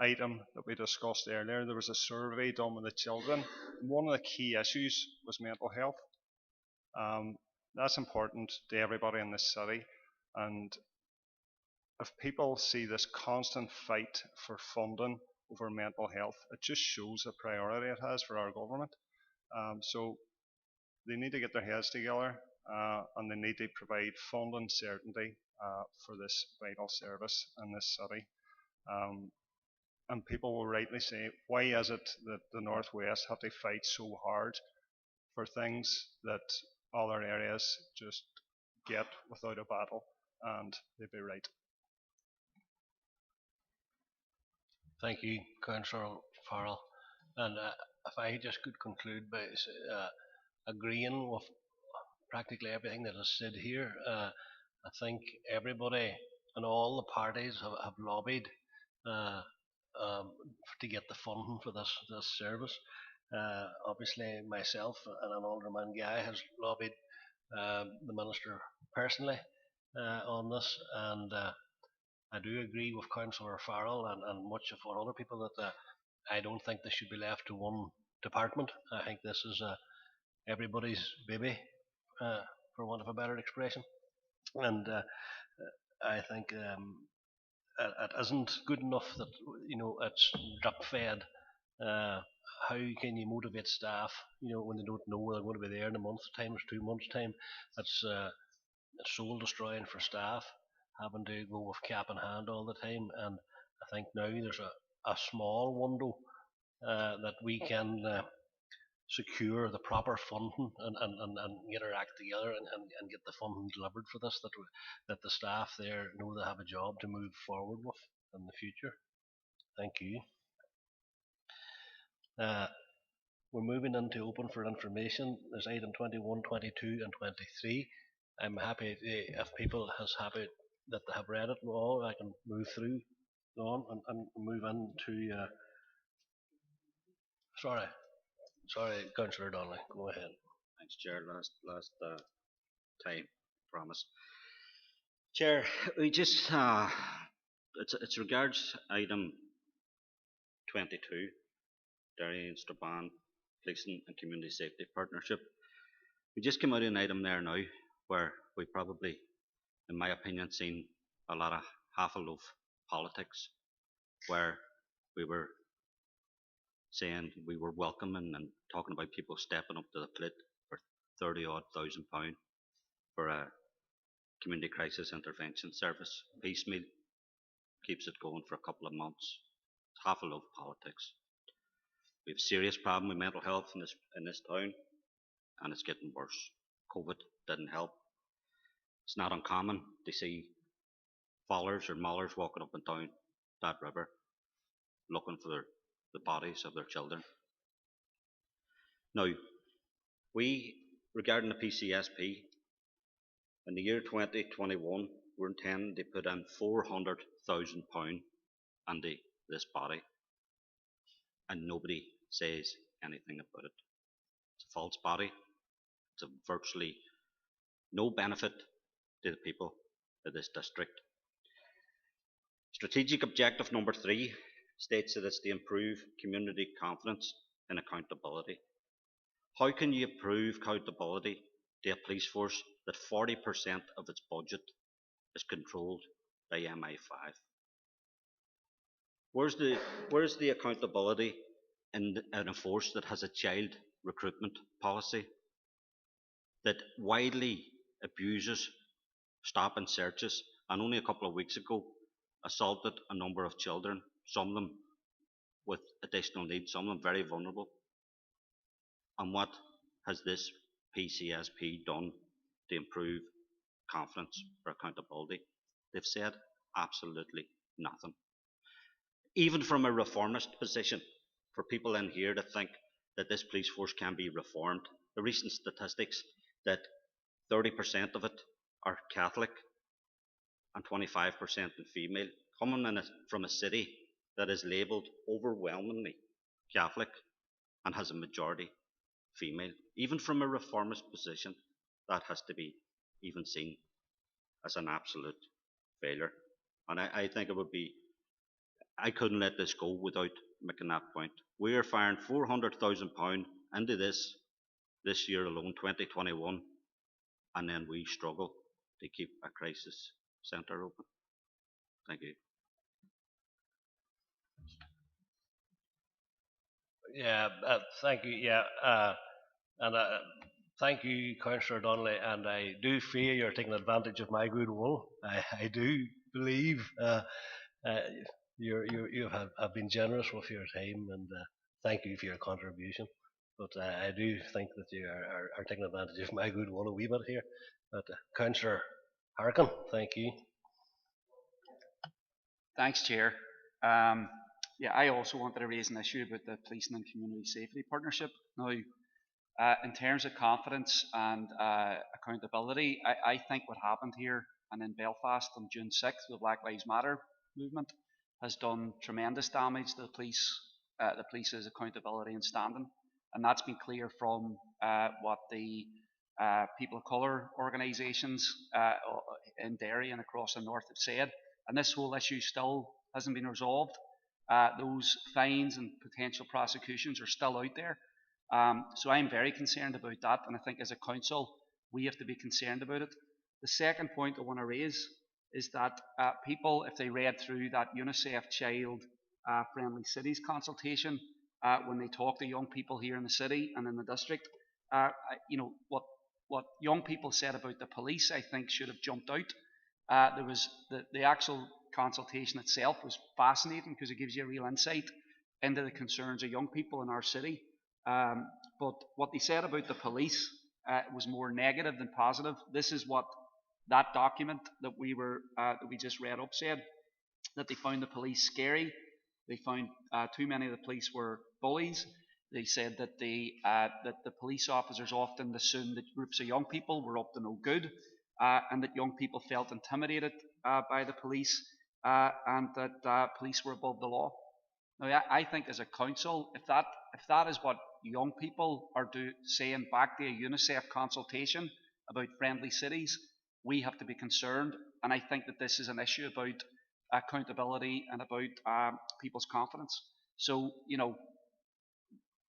item that we discussed earlier. There was a survey done with the children. One of the key issues was mental health. That's important to everybody in this city, and if people see this constant fight for funding over mental health, it just shows the priority it has for our government. So they need to get their heads together, and they need to provide funding certainty for this vital service in this city. And people will rightly say, why is it that the Northwest have to fight so hard for things that other areas just get without a battle? And they'd be right. Thank you, Councillor Farrell. And if I just could conclude by agreeing with practically everything that is said here, I think everybody and all the parties have lobbied to get the funding for this service. Obviously, myself and an alderman Guy has lobbied the Minister personally on this, and I do agree with Councillor Farrell and much of what other people that I don't think this should be left to one department. I think this is everybody's baby, for want of a better expression, and I think it isn't good enough that it's drip fed. How can you motivate staff when they don't know they're going to be there in a month's time or 2 months' time? It's soul destroying for staff, having to go with cap in hand all the time. And I think now there's a small window that we can secure the proper funding and get our act together and get the funding delivered for this, that the staff there know they have a job to move forward with in the future. Thank you. We're moving into open for information. There's item 21, 22 and 23. I'm happy if people is happy that they have read it all, I can move through on and move into sorry, Councillor Donnelly, go ahead. Thanks, Chair. Last time, promise. Chair, we just it's regards item 22, Derry and Strabane Policing and Community Safety Partnership. We just came out of an item there now where we probably, in my opinion, seen a lot of half a loaf politics, where we were saying we were welcoming and talking about people stepping up to the plate for 30-odd thousand pound for a community crisis intervention service. Piecemeal, keeps it going for a couple of months. It's half a loaf politics. We have a serious problem with mental health in this town, and it's getting worse. COVID didn't help. It's not uncommon to see fallers or maulers walking up and down that river looking for the bodies of their children. Now, regarding the PCSP, in the year 2021, we're intending to put in £400,000 into this body, and nobody says anything about it. It's a false body. It's of virtually no benefit to the people of this district. Strategic objective number 3 states that it's to improve community confidence and accountability. How can you improve accountability to a police force that 40% of its budget is controlled by MI5? Where's the accountability in a force that has a child recruitment policy, that widely abuses stop and searches, and only a couple of weeks ago assaulted a number of children, some of them with additional needs, some of them very vulnerable? And what has this PCSP done to improve confidence or accountability? They've said absolutely nothing. Even from a reformist position, for people in here to think that this police force can be reformed, the recent statistics that 30% of it are Catholic and 25% in female, coming from a city that is labelled overwhelmingly Catholic, and has a majority female. Even from a reformist position, that has to be even seen as an absolute failure. And I think it would be, I couldn't let this go without making that point. We are firing £400,000 into this year alone, 2021, and then we struggle to keep a crisis centre open. Thank you. Yeah, thank you. Yeah, and thank you, Councillor Donnelly. And I do fear you're taking advantage of my goodwill. I do believe uh, you have been generous with your time, and thank you for your contribution. But I do think that you are taking advantage of my goodwill a wee bit here. But Councillor Harkin, thank you. Thanks, Chair. Yeah, I also wanted to raise an issue about the policing and community safety partnership. Now, in terms of confidence and accountability, I think what happened here and in Belfast on June 6th, the Black Lives Matter movement, has done tremendous damage to the police's accountability and standing. And that's been clear from what the people of colour organisations in Derry and across the north have said. And this whole issue still hasn't been resolved. Those fines and potential prosecutions are still out there. So I'm very concerned about that, and I think as a council we have to be concerned about it. The second point I want to raise is that people, if they read through that Unicef Child Friendly Cities consultation, when they talk to young people here in the city and in the district, what young people said about the police, I think, should have jumped out. There was the actual consultation itself was fascinating because it gives you a real insight into the concerns of young people in our city. But what they said about the police was more negative than positive. This is what that document that we just read up said: that they found the police scary. They found too many of the police were bullies. They said that the police officers often assumed that groups of young people were up to no good, and that young people felt intimidated by the police, and that police were above the law. Now, I think as a council, if that is what young people are saying back to a UNICEF consultation about friendly cities, we have to be concerned. And I think that this is an issue about accountability and about people's confidence. So,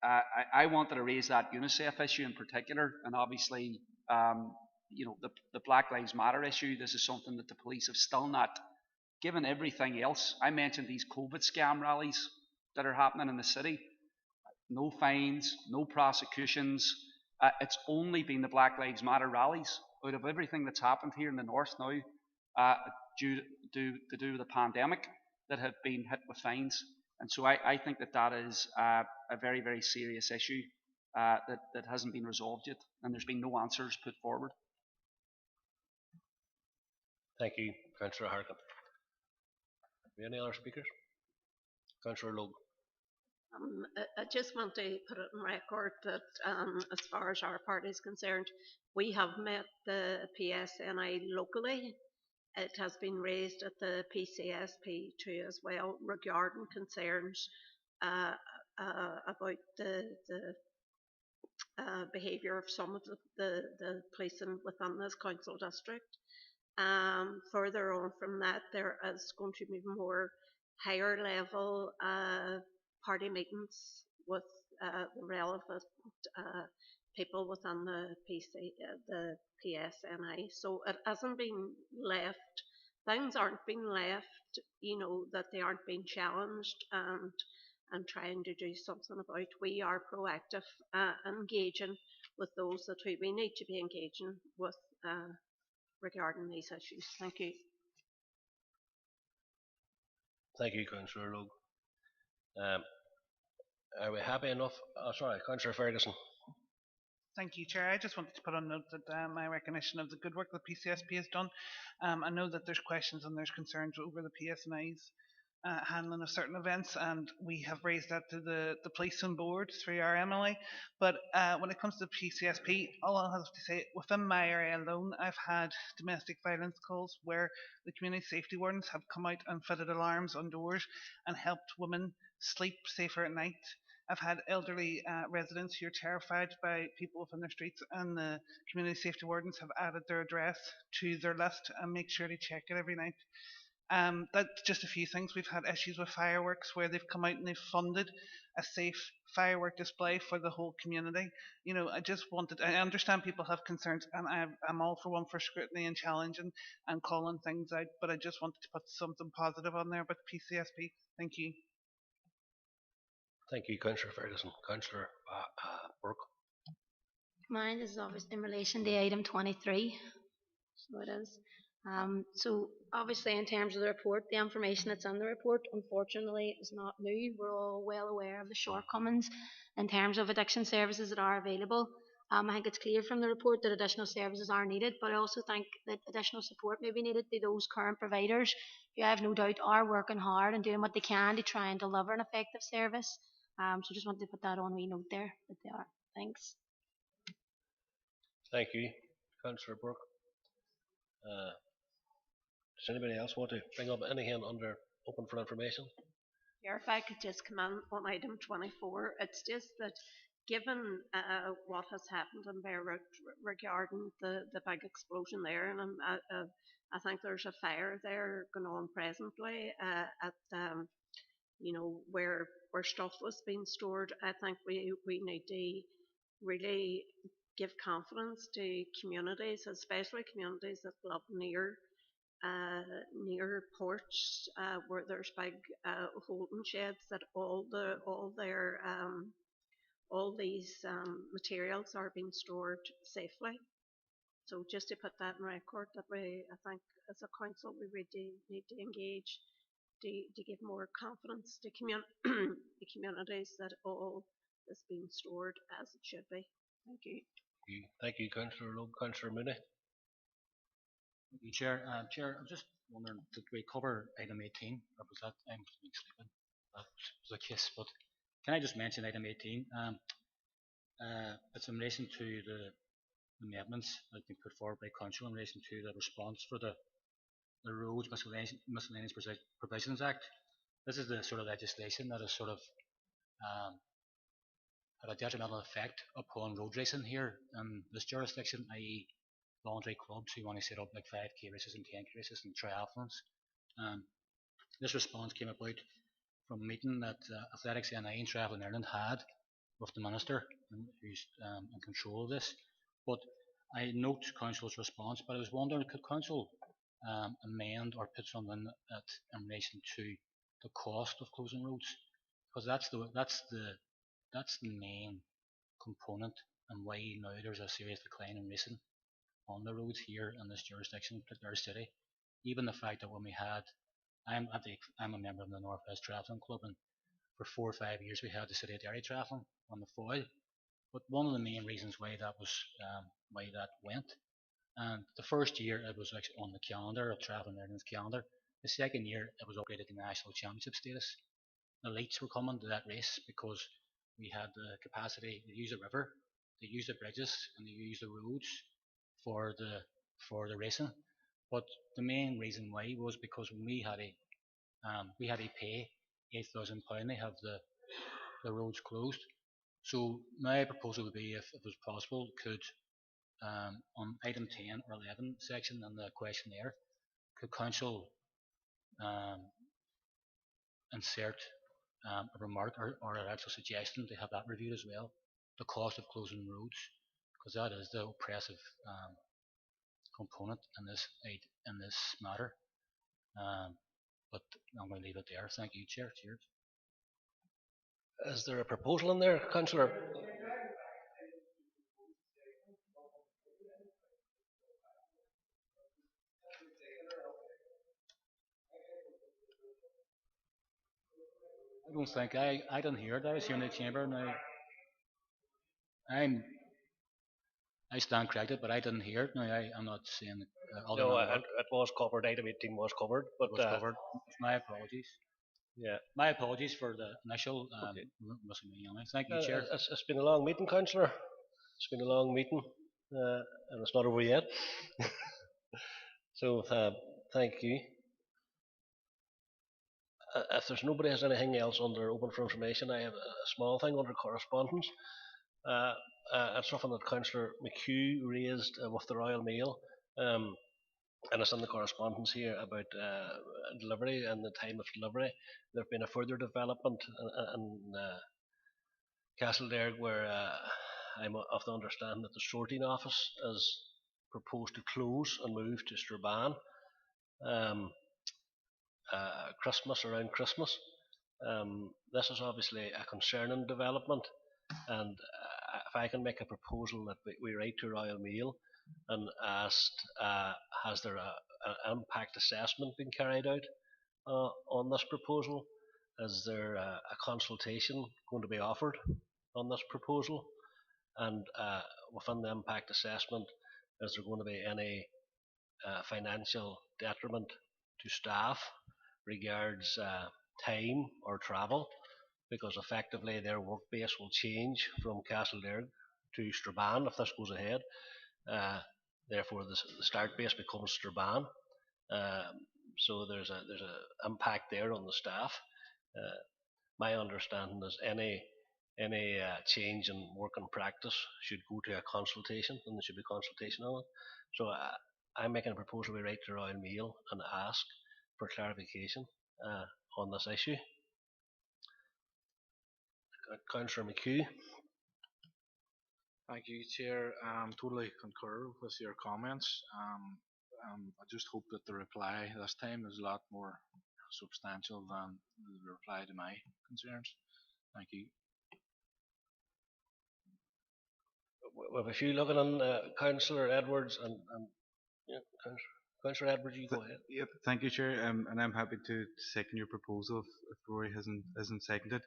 I wanted to raise that UNICEF issue in particular, and obviously, the Black Lives Matter issue. This is something that the police have still not, given everything else. I mentioned these COVID scam rallies that are happening in the city. No fines, no prosecutions. It's only been the Black Lives Matter rallies out of everything that's happened here in the north now, due to the pandemic, that have been hit with fines. And so I think that is a very, very serious issue that hasn't been resolved yet, and there's been no answers put forward. Thank you, Councillor Harkin. Any other speakers? Councillor Logue. I just want to put it on record that as far as our party is concerned, we have met the PSNI locally. It has been raised at the PCSP too as well, regarding concerns about the behaviour of some of the policing within this council district. Further on from that, there is going to be more higher level party meetings with the relevant people within the PSNI. So it hasn't been left, things aren't being left, that they aren't being challenged and trying to do something about. We are proactive, engaging with those that we need to be engaging with regarding these issues. Thank you. Thank you, Councillor Logue. Are we happy enough? Sorry, Councillor Ferguson. Thank you, Chair. I just wanted to put on note that my recognition of the good work the PCSP has done. I know that there's questions and there's concerns over the PSNI's handling of certain events, and we have raised that to the policing board through our MLA. But when it comes to PCSP, all I'll have to say, within my area alone, I've had domestic violence calls where the community safety wardens have come out and fitted alarms on doors and helped women sleep safer at night. I've had elderly residents who are terrified by people within their streets, and the community safety wardens have added their address to their list and make sure to check it every night. That's just a few things. We've had issues with fireworks where they've come out and they've funded a safe firework display for the whole community. You know, I understand people have concerns, and I'm all for one for scrutiny and challenging and calling things out, but I just wanted to put something positive on there about PCSP. Thank you. Thank you, Councillor Ferguson. Councillor Burke. Mine is obviously in relation to item 23. So it is. So obviously in terms of the report, the information that's in the report unfortunately is not new. We're all well aware of the shortcomings in terms of addiction services that are available. I think it's clear from the report that additional services are needed, but I also think that additional support may be needed to those current providers who I have no doubt are working hard and doing what they can to try and deliver an effective service. So just wanted to put that on we note there that they are. Thanks. Thank you, Councillor Burke. Does anybody else want to bring up anything under open for information? Yeah, if I could just comment on item 24, it's just that given what has happened in Beirut regarding the big explosion there, and I think there's a fire there going on presently at where stuff was being stored. I think we need to really give confidence to communities, especially communities that live near ports where there's big holding sheds, that all these materials are being stored safely. So just to put that in record, that I think as a council we really need to engage to give more confidence to the communities that all is being stored as it should be. Thank you. Thank you, Councillor Lowe. Councillor Mooney. Thank you, Chair. Chair, I'm just wondering, did we cover item 18, or was that I'm sleeping? That was the case, but can I just mention item 18? It's in relation to the amendments that have been put forward by Council in relation to the response for the Roads Miscellaneous Provisions Act. This is the sort of legislation that is sort of had a detrimental effect upon road racing here in this jurisdiction, i.e. voluntary clubs who want to set up like 5k races and 10k races and triathlons. This response came about from a meeting that Athletics NI and Travel in Ireland had with the Minister, who's in control of this. But I note Council's response, but I was wondering, could Council amend or put something in relation to the cost of closing roads? Because that's the main component and why now there's a serious decline in racing on the roads here in this jurisdiction, particular city. Even the fact that when we had, I'm a member of the North West Triathlon Club, and for 4 or 5 years we had the City of Derry Triathlon on the foil. But one of the main reasons why that was why that went, and the first year it was actually on the calendar of Travelling Ireland's calendar. The second year it was upgraded to national championship status. The elites were coming to that race because we had the capacity to use the river, to use the bridges, and to use the roads for the racing. But the main reason why was because when we had to pay £8,000 to have the roads closed. So my proposal would be, if it was possible, could on item 10 or 11 section in the questionnaire, could Council insert a remark or an actual suggestion to have that reviewed as well, the cost of closing roads, because that is the oppressive component in this matter. But I'm going to leave it there. Thank you, Chair. Cheers. Is there a proposal in there, Councillor? I don't think I didn't hear it. I was here in the chamber now. I stand corrected, but I didn't hear it. Now I'm not saying no, it was covered. Item 18 was covered, but it was covered. My apologies. Yeah. My apologies for the initial missing me. Thank you, Chair. It's been a long meeting, Councillor. It's been a long meeting, and it's not over yet. So thank you. if there's nobody has anything else under open for information, I have a small thing under correspondence. It's something that Councillor McHugh raised with the Royal Mail, and it's in the correspondence here about delivery and the time of delivery. There have been a further development in Castleberg where I'm of the understanding that the sorting office is proposed to close and move to Strabane. Christmas, around Christmas. This is obviously a concerning development, and if I can make a proposal that we write to Royal Mail and asked, has there an impact assessment been carried out on this proposal? Is there a consultation going to be offered on this proposal? And within the impact assessment, is there going to be any financial detriment to staff regards time or travel, because effectively their work base will change from Castleberg to Strabane if this goes ahead. Therefore, the start base becomes Strabane. So there's a impact there on the staff. My understanding is any change in working practice should go to a consultation, and there should be consultation on it. So I'm making a proposal we write to Royal Mail and ask for clarification on this issue. Councillor McHugh. Thank you, Chair. Totally concur with your comments. I just hope that the reply this time is a lot more substantial than the reply to my concerns. Thank you. We have a few looking on Councillor Edwards and yeah, Councillor Edwards, you go ahead. Yep, thank you, Chair. And I'm happy to second your proposal if Rory hasn't seconded.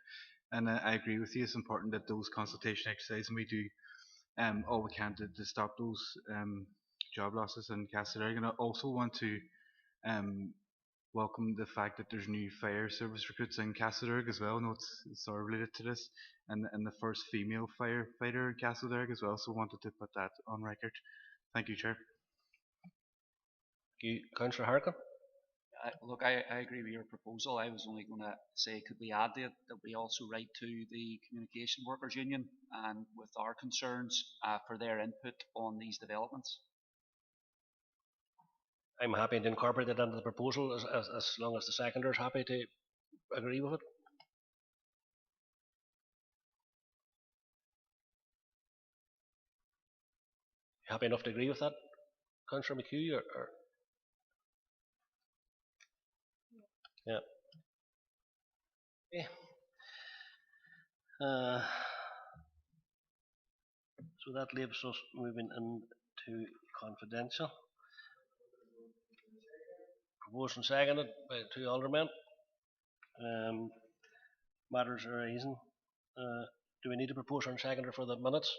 And I agree with you. It's important that those consultation exercises, and we do all we can to stop those job losses in Castleberg. And I also want to welcome the fact that there's new fire service recruits in Castleberg as well. I know it's sort of related to this, and the first female firefighter in Castleberg as well. So wanted to put that on record. Thank you, Chair. Councillor Harkin. Look, I agree with your proposal. I was only going to say, could we add that we also write to the Communication Workers Union and with our concerns for their input on these developments? I'm happy to incorporate it into the proposal as long as the seconder is happy to agree with it. Happy enough to agree with that, Councillor McHugh? Or yeah. Okay. So that leaves us moving into confidential. Proposed and seconded by two aldermen. Matters arising. Do we need a proposer and seconder for the minutes?